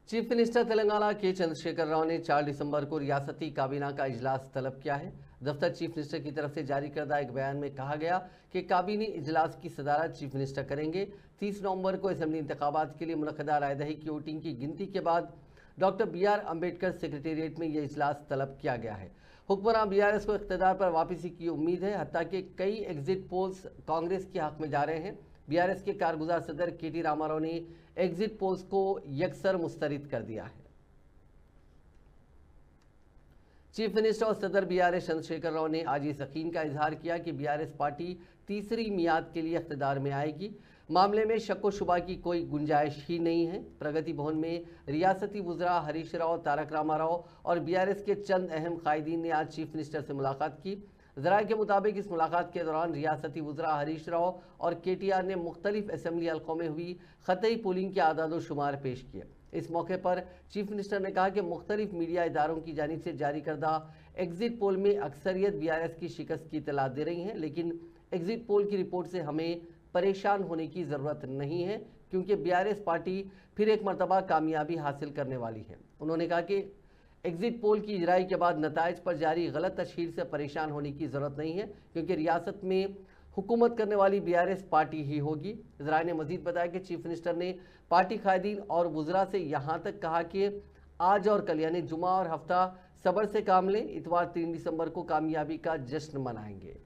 Chief minister Telangana के चंद्रशेखर राव ने 4 दिसंबर को रियासती काबीना का इजलास तलब किया है। दफ्तर चीफ मिनिस्टर की तरफ से जारी करदा एक बयान में कहा गया कि काबीनी इजलास की सदारत चीफ मिनिस्टर करेंगे। 30 नवंबर को असेंबली इंतखाबात के लिए मुनक़दा रायदही की वोटिंग की गिनती के बाद डॉक्टर BR अम्बेडकर सेक्रेटेरिएट में यह इजलास तलब किया गया है। हुक्मरान BRS को इक़्तिदार पर वापसी की उम्मीद है, हत्ता कि कई एग्जिट पोल्स कांग्रेस के हक में जा रहे हैं। BRS के कारगुजार सदर KT रामाराव ने एग्जिट पोल्स को यकसर मुस्तरद कर दिया है। चीफ मिनिस्टर और सदर BRS चंद्रशेखर राव ने आज इस यकीन का इजहार किया कि BRS पार्टी तीसरी मियाद के लिए इख्तिदार में आएगी। मामले में शक व शुबा की कोई गुंजाइश ही नहीं है। प्रगति भवन में रियासती वज़रा हरीश राव, तारक रामाराव और BRS के चंद अहम कायदीन ने आज चीफ मिनिस्टर से मुलाकात की। ज़राए के मुताबिक इस मुलाकात के दौरान रियासती वज़रा हरीश राव और KTR ने मुख्तलिफ असेंबली हल्कों में हुई ख़तई पोलिंग के आदाद व शुमार पेश किए। इस मौके पर चीफ मिनिस्टर ने कहा कि मुख्तलिफ मीडिया इदारों की जानिब से जारी करदा एग्जिट पोल में अक्सरियत BRS की शिकस्त की इतला दे रही हैं, लेकिन एग्जिट पोल की रिपोर्ट से हमें परेशान होने की ज़रूरत नहीं है, क्योंकि BRS पार्टी फिर एक मरतबा कामयाबी हासिल करने वाली है। उन्होंने कहा कि एग्जिट पोल की इजराई के बाद नताइज पर जारी गलत तशहीर से परेशान होने की ज़रूरत नहीं है, क्योंकि रियासत में हुकूमत करने वाली BRS पार्टी ही होगी। ज़राए ने मजीद बताया कि चीफ मिनिस्टर ने पार्टी कायदीन और वज़रा से यहाँ तक कहा कि आज और कल यानी जुमा और हफ्ता सब्र से काम लें। इतवार 3 दिसंबर को कामयाबी का जश्न मनाएंगे।